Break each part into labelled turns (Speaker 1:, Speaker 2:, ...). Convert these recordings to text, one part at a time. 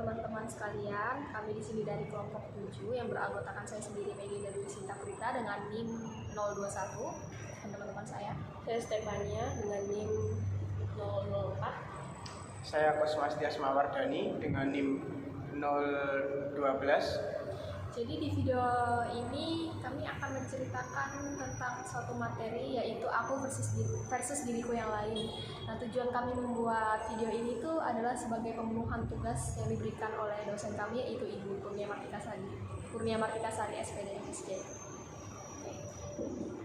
Speaker 1: teman-teman sekalian, kami di sini dari kelompok 7 yang beranggotakan saya sendiri Megi dari Sinta Prita dengan NIM 021 dan teman-teman saya
Speaker 2: Stefania dengan NIM 004.
Speaker 3: Saya Kosmastias Mawardani dengan NIM 012.
Speaker 1: Jadi di video ini kami akan menceritakan tentang suatu materi, yaitu aku versus diriku yang lain. Nah, tujuan kami membuat video ini tuh adalah sebagai pemenuhan tugas yang diberikan oleh dosen kami, yaitu Ibu Kurnia Martika Sari SPD MSc. Oke.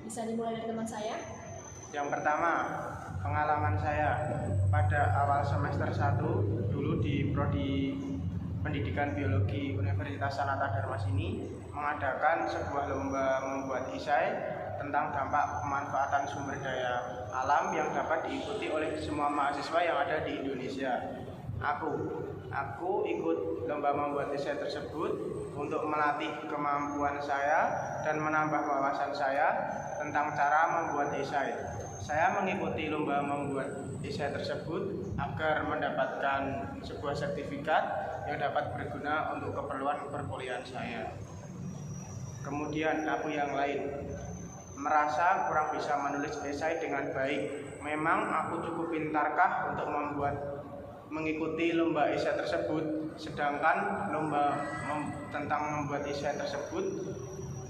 Speaker 1: Bisa dimulai dari teman saya.
Speaker 3: Yang pertama, pengalaman saya pada awal semester 1 dulu di Prodi Pendidikan Biologi Universitas Sanata Dharma sini mengadakan sebuah lomba membuat esai tentang dampak pemanfaatan sumber daya alam yang dapat diikuti oleh semua mahasiswa yang ada di Indonesia. Aku ikut lomba membuat esai tersebut untuk melatih kemampuan saya dan menambah wawasan saya tentang cara membuat esai. Saya mengikuti lomba membuat esai tersebut agar mendapatkan sebuah sertifikat yang dapat berguna untuk keperluan perkuliahan saya. Kemudian aku yang lain merasa kurang bisa menulis esai dengan baik. Memang aku cukup pintarkah untuk mengikuti lomba esai tersebut, sedangkan lomba tentang membuat esai tersebut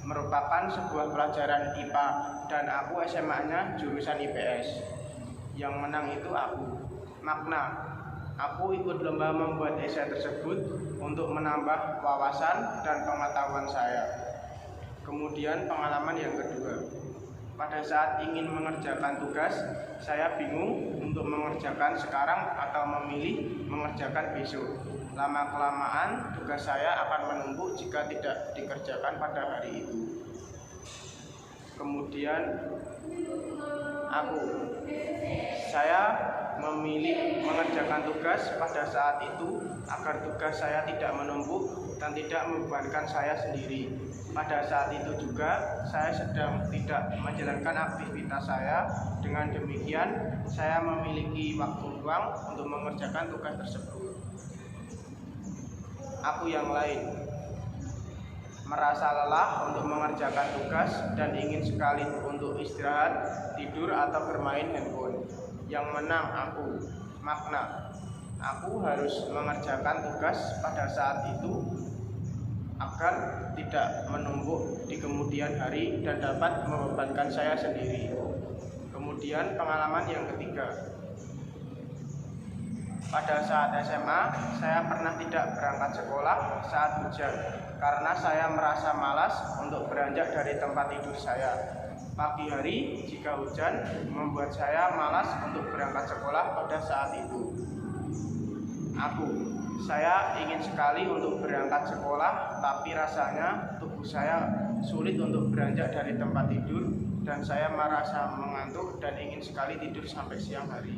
Speaker 3: merupakan sebuah pelajaran IPA dan aku SMA-nya jurusan IPS. Yang menang itu aku. Makna, aku ikut lomba membuat esai tersebut untuk menambah wawasan dan pengetahuan saya. Kemudian pengalaman yang kedua, pada saat ingin mengerjakan tugas, saya bingung untuk mengerjakan sekarang atau memilih mengerjakan besok. Lama-kelamaan tugas saya akan menumpuk jika tidak dikerjakan pada hari itu. Kemudian saya memilih mengerjakan tugas pada saat itu agar tugas saya tidak menumpuk dan tidak membebankan saya sendiri. Pada saat itu juga saya sedang tidak menjalankan aktivitas saya. Dengan demikian saya memiliki waktu luang untuk mengerjakan tugas tersebut. Aku yang lain merasa lelah untuk mengerjakan tugas dan ingin sekali untuk istirahat, tidur atau bermain handphone. Yang menang aku. Makna, aku harus mengerjakan tugas pada saat itu agar tidak menumpuk di kemudian hari dan dapat membebankan saya sendiri. Kemudian pengalaman yang ketiga, pada saat SMA saya pernah tidak berangkat sekolah saat hujan karena saya merasa malas untuk beranjak dari tempat tidur saya. Pagi hari jika hujan membuat saya malas untuk berangkat sekolah pada saat itu. Saya ingin sekali untuk berangkat sekolah, tapi rasanya tubuh saya sulit untuk beranjak dari tempat tidur dan saya merasa mengantuk dan ingin sekali tidur sampai siang hari.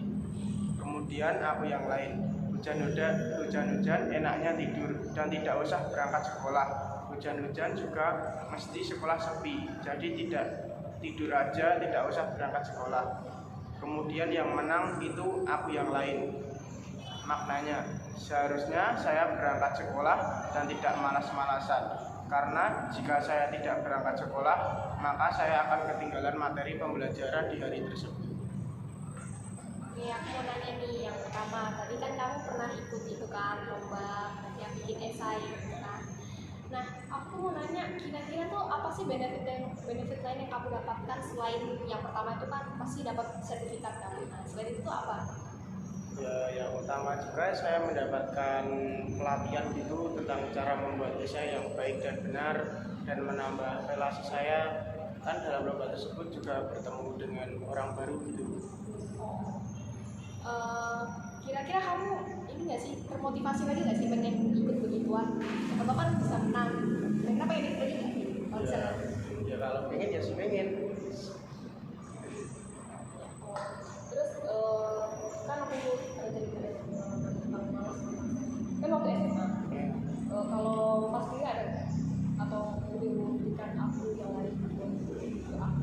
Speaker 3: Kemudian aku yang lain, hujan-hujan enaknya tidur dan tidak usah berangkat sekolah. Hujan-hujan juga mesti sekolah sepi, jadi tidak tidur aja, tidak usah berangkat sekolah. Kemudian yang menang itu aku yang lain. Maknanya, seharusnya saya berangkat sekolah dan tidak malas-malasan. Karena jika saya tidak berangkat sekolah, maka saya akan ketinggalan materi pembelajaran di hari tersebut.
Speaker 1: Oke, aku mau nanya nih, yang pertama, tadi kan kamu pernah ikut itu kan lomba yang bikin esai gitu kan. Nah, aku mau nanya, kira-kira tuh apa sih benefit lain yang kamu dapatkan selain yang pertama itu kan pasti dapat sertifikat kan? Nah, selain itu tuh apa?
Speaker 3: Ya, yang utama juga saya mendapatkan pelatihan gitu tentang cara membuat esai yang baik dan benar dan menambah relasi saya. Kan dalam lomba tersebut juga bertemu dengan orang baru gitu.
Speaker 1: Kira-kira kamu ini nggak sih termotivasi lagi nggak sih pengen ikut begituan? Atau kan bisa menang? Kenapa pengen ikut lagi nggak?
Speaker 3: Ya kalau pengen ya sih pengen.
Speaker 1: Terus kan aku cerita tentang malas kan waktu SMA. Kalau pas kuliah ada atau lebih memberikan aku yang lain ke aku?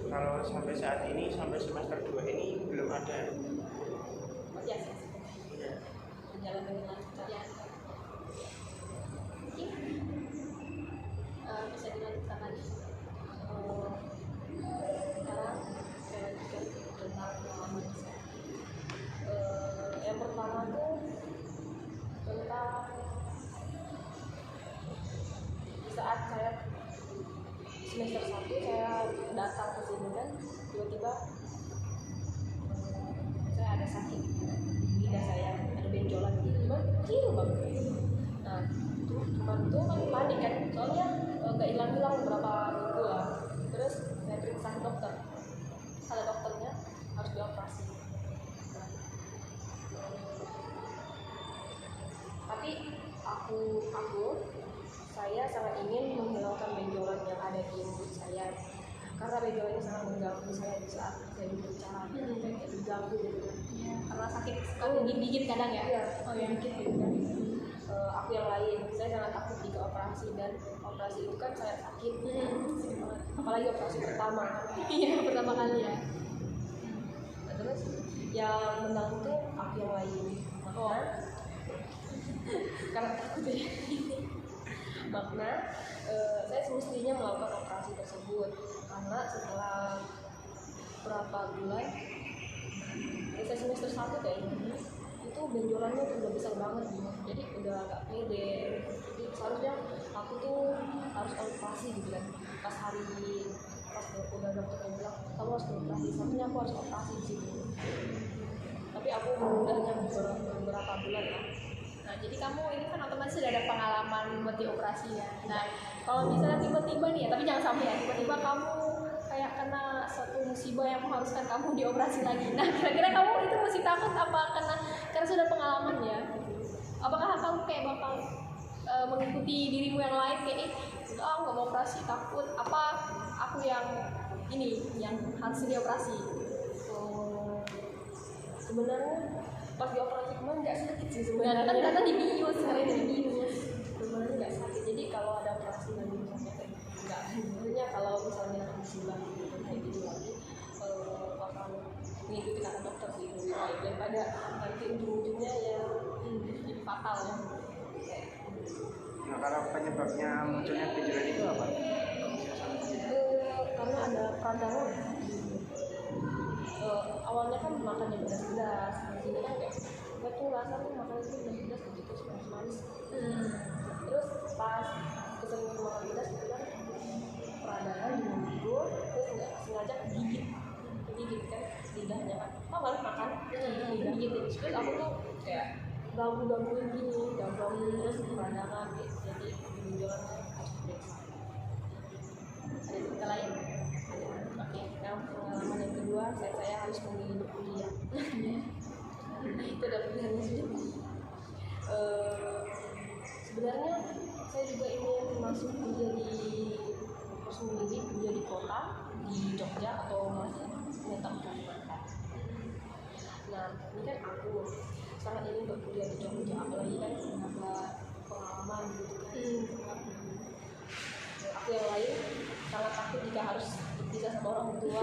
Speaker 3: Kalau sampai saat ini, sampai semester 2 ini belum ada.
Speaker 1: Biasa sih. Berjalan dengan lancar ya.
Speaker 2: pertama tuh tentang di saat saya semester 1 saya datang ke sini kan, tiba-tiba saya ada sakit di lidah saya, ada benjolan gitu, cuman kecil banget. Nah cuman tuh kan panik kan, soalnya nggak hilang-hilang berapa minggu lah. Terus saya periksa ke dokter, kata dokternya harus dioperasi. Tapi saya sangat ingin menghilangkan benjolan yang ada di mulut saya, karena benjolan ini sangat mengganggu saya di saat saya berbicara, kayak diganggu gitu kan.
Speaker 1: Ya, karena sakit gigit kadang ya.
Speaker 2: Iya,
Speaker 1: Oh ya.
Speaker 2: dikit gitu kan. Aku yang lain, saya sangat takut jika operasi, dan operasi itu kan sangat sakit, apalagi operasi pertama.
Speaker 1: Iya, pertama kali ya.
Speaker 2: Nah, terus yang menang tuh aku yang lain, makna karena takut ya. Makna saya semestinya melakukan operasi tersebut, karena setelah berapa bulan, saya semester 1 kayaknya, itu benjolannya udah besar banget gitu. Jadi udah agak pede. Jadi seharusnya aku tuh harus operasi gitu kan. Pas udah dokter bilang kamu harus operasi, seharusnya aku harus operasi di situ. Tapi aku menundanya beberapa bulan lah.
Speaker 1: Nah, jadi kamu ini kan otomatis sudah ada pengalaman buat dioperasi ya. Nah, kalau misalnya tiba-tiba nih ya, tapi jangan sampai ya, tiba-tiba kamu kayak kena suatu musibah yang mengharuskan kamu dioperasi lagi. Nah, kira-kira kamu itu masih takut apa karena sudah pengalaman ya? Apakah kamu kayak bakal mengikuti dirimu yang lain kayak nggak mau operasi, takut apa aku yang harus dioperasi?
Speaker 2: Sebenarnya pas dioperasi kemarin nggak sakit sih
Speaker 1: Nah,
Speaker 2: sebenarnya.
Speaker 1: kan dibius, sekarang ini dibius.
Speaker 2: Sebenarnya nggak sakit. Jadi kalau ada operasi lagi misalnya nggak, sebenarnya kalau misalnya musibah gitu kayak gitu lagi, bakal mengikuti kata dokter sih lebih baik daripada nanti ujung-ujungnya ya jadi fatal ya.
Speaker 3: Nah, kalau penyebabnya munculnya benjolan itu apa?
Speaker 2: Karena ada peradangan. Awalnya kan makannya pedas-pedas, di sini kan kayak gue tuh rasa tuh makan itu pedas-pedas gitu, manis. Terus pas keseringan makan pedas itu kan peradangan di mulut, terus nggak sengaja digigit kan lidahnya kan, tau kan makan lidah gitu. Terus aku tuh kayak gangguin gini, terus peradangan gitu, jadi benjolannya harus diperiksa.
Speaker 1: Ada cerita lain?
Speaker 2: Oke, nah pengalaman yang kedua, saya harus memilih untuk kuliah. Itu udah pilihannya sudah. Sebenarnya saya juga ingin masuk kuliah kuliah di kota, di Jogja atau masih menetap di Kalimantan. Nah, ini kan aku sangat ingin berkuliah di Jogja, apalagi kan ada pengalaman gitu kan. Aku yang lain sangat takut jika harus berpisah sama orang tua,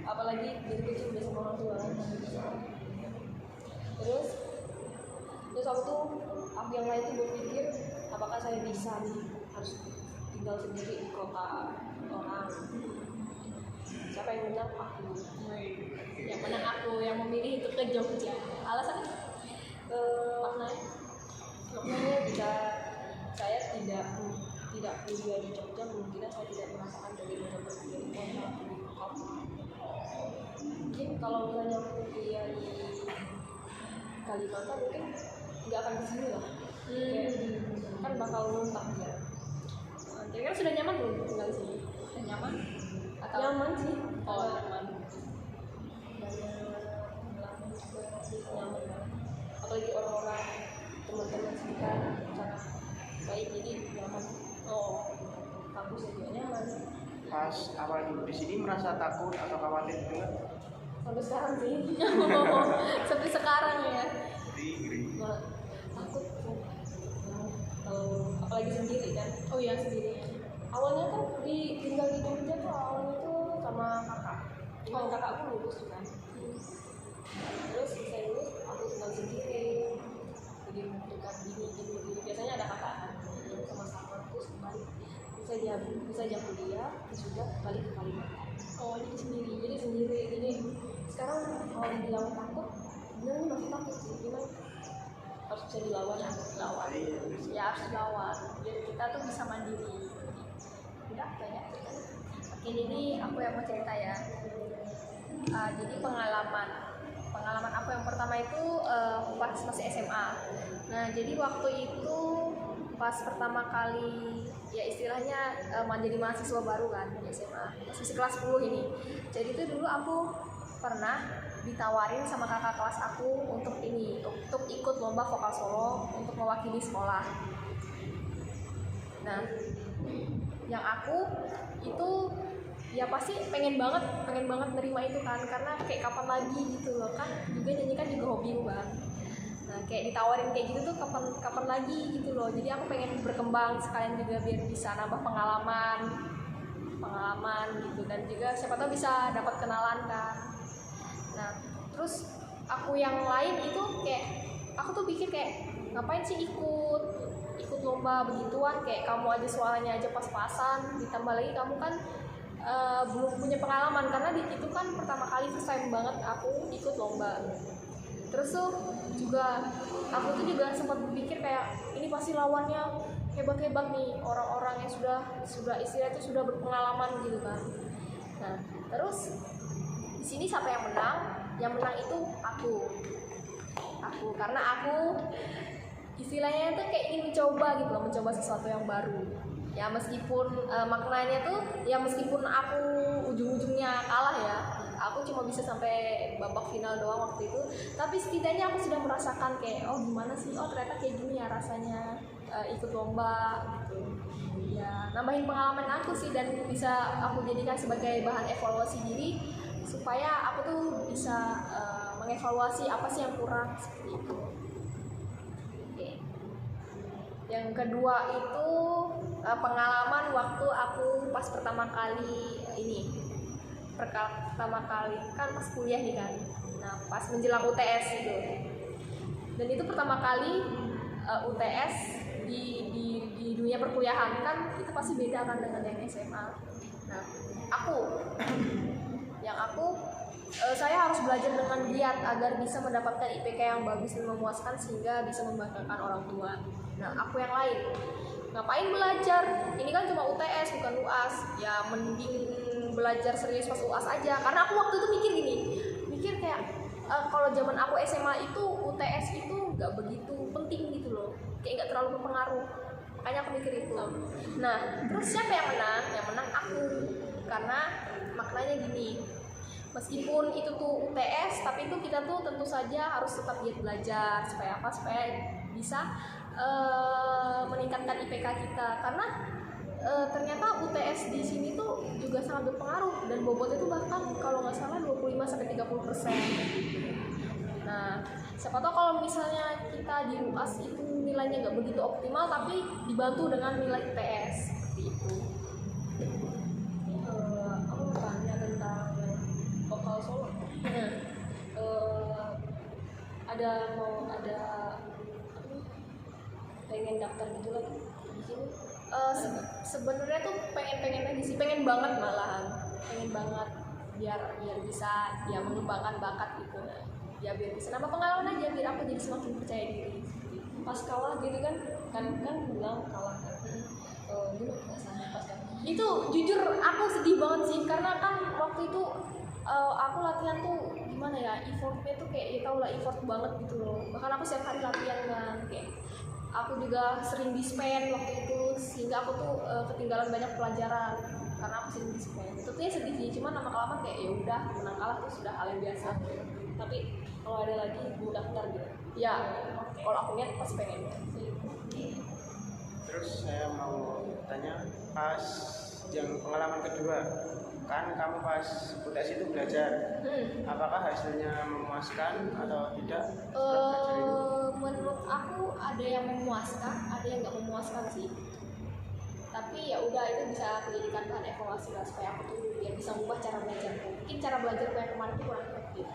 Speaker 2: apalagi dari kecil udah sama orang tua. Terus aku yang lain tuh berpikir apakah saya bisa nih harus tinggal sendiri di kota orang. Siapa yang menang? Aku.
Speaker 1: Yang menang aku yang memilih untuk ke Jogja. Alasannya?
Speaker 2: Maknanya jika saya tidak kuliah di Jogja, kemungkinan saya tidak merasakan bagaimana berkuliah di kota. Mungkin kalau misalnya aku kuliah di Kalimantan mungkin nggak akan kesini lah. Kan bakal numpang ya.
Speaker 1: Kira-kira sudah nyaman belum tinggal di sini? Sudah nyaman? Atau
Speaker 2: Nyaman sih.
Speaker 1: Oh, nyaman.
Speaker 2: Nyaman banget. Apalagi orang-orang teman-teman sekitar sangat baik, jadi nyaman. Kampus juga nyaman.
Speaker 3: Pas awal dulu di sini merasa takut atau khawatir juga?
Speaker 2: Sampai sekarang sih.
Speaker 1: Sampai sekarang ya.
Speaker 2: Nah, takut apalagi sendiri kan.
Speaker 1: Oh iya, sendiri.
Speaker 2: Awalnya kan tinggal di Jogja tuh awalnya tuh sama kakak. Cuman kakakku lulus tuh kan. Terus saya lulus, aku tinggal sendiri. Jadi dekat gini. Biasanya ada kakak kan. Terus sama-sama terus balik. Bisa jam kuliah, sudah balik ke Kalimantan.
Speaker 1: Oh, jadi sendiri.
Speaker 2: Jadi sekarang kalau dibilang takut, sebenarnya masih takut sih. bisa dilawan ya.
Speaker 1: lawan ya, harus dilawan biar kita tuh bisa mandiri. Udah banyak. Oke, jadi aku yang mau cerita ya. Jadi pengalaman aku yang pertama itu pas masih SMA. Nah, jadi waktu itu pas pertama kali ya istilahnya menjadi mahasiswa baru kan di SMA, masih kelas 10 ini. Jadi itu dulu aku pernah ditawarin sama kakak kelas aku untuk ikut lomba vokal solo untuk mewakili sekolah. Nah, yang aku itu ya pasti pengen banget nerima itu kan, karena kayak kapan lagi gitu loh kan, juga nyanyi kan juga hobi kan. Nah, kayak ditawarin kayak gitu tuh kapan lagi gitu loh. Jadi aku pengen berkembang sekalian juga biar bisa nambah pengalaman gitu, dan juga siapa tahu bisa dapat kenalan kan. Nah, terus aku yang lain itu kayak aku tuh pikir kayak ngapain sih ikut lomba begituan, kayak kamu aja suaranya aja pas-pasan, ditambah lagi kamu kan belum punya pengalaman, karena itu kan pertama kali first time banget aku ikut lomba. Terus tuh juga aku tuh juga sempat berpikir kayak ini pasti lawannya hebat-hebat nih, orang-orang yang sudah istilahnya itu sudah berpengalaman gitu kan. Nah, terus di sini siapa yang menang? Yang menang itu aku karena aku istilahnya tuh kayak ingin mencoba sesuatu yang baru. Ya meskipun maknanya tuh ya meskipun aku ujung-ujungnya kalah ya, aku cuma bisa sampai babak final doang waktu itu, tapi setidaknya aku sudah merasakan kayak oh gimana sih, oh ternyata kayak gini ya rasanya ikut lomba gitu ya, nambahin pengalaman aku sih, dan bisa aku jadikan sebagai bahan evaluasi diri supaya aku tuh bisa mengevaluasi apa sih yang kurang seperti itu. Oke. Yang kedua itu pengalaman waktu aku pas pertama kali kan pas kuliah nih kan. Nah, pas menjelang UTS itu. Dan itu pertama kali UTS di dunia perkuliahan kan itu pasti beda kan dengan yang SMA. Nah, saya harus belajar dengan giat agar bisa mendapatkan IPK yang bagus dan memuaskan sehingga bisa membanggakan orang tua. Nah, aku yang lain ngapain belajar? Ini kan cuma UTS bukan UAS. Ya mending belajar serius pas UAS aja. Karena aku waktu itu mikir kayak kalau zaman aku SMA itu UTS itu nggak begitu penting gitu loh. Kayak nggak terlalu berpengaruh. Makanya aku mikir itu. Nah, terus siapa yang menang? Yang menang aku. Karena maknanya gini. Meskipun itu tuh UTS, tapi itu kita tuh tentu saja harus tetap giat belajar supaya bisa meningkatkan IPK kita, karena ternyata UTS di sini tuh juga sangat berpengaruh dan bobotnya itu bahkan kalau nggak salah 25-30%. Nah, siapa tahu kalau misalnya kita di UAS itu nilainya nggak begitu optimal, tapi dibantu dengan nilai UTS seperti itu.
Speaker 2: Aku mau tanya tentang vokal solo. Ada pengen daftar gitu lagi di sini?
Speaker 1: Sebenarnya tuh pengen aja sih, pengen banget biar bisa ya mengembangkan bakat gitu, ya biar bisa nambah pengalaman aja, biar aku jadi semakin percaya diri.
Speaker 2: Pas kalah gitu kan bilang kalah kan. Gimana rasanya pas kalah?
Speaker 1: Itu jujur aku sedih banget sih, karena kan waktu itu aku latihan tuh gimana ya, effortnya tuh kayak ya tau lah, effort banget gitu loh. Bahkan aku setiap hari latihan kan, kayak aku juga sering dispen waktu itu, sehingga aku tuh ketinggalan banyak pelajaran karena aku sering dispen. Itu tuh ya sedih sih, cuman lama-kelamaan kayak ya udah, menang kalah tuh sudah hal yang biasa.
Speaker 2: Tapi kalau ada lagi mau daftar gitu
Speaker 1: Ya, kalau aku lihat pasti pengen.
Speaker 3: Terus saya mau tanya, pas yang pengalaman kedua, kan kamu pas UTS itu belajar, apakah hasilnya memuaskan atau tidak?
Speaker 1: Menurut aku ada yang memuaskan, ada yang nggak memuaskan sih. Tapi ya udah, itu bisa aku jadikan bahan evaluasi lah, supaya aku tuh biar bisa mengubah cara belajarku. Mungkin cara belajarku yang kemarin tuh kurang efektif.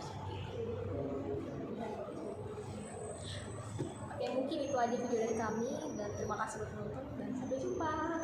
Speaker 1: Oke, mungkin itu aja video dari kami, dan terima kasih buat menonton, dan sampai jumpa.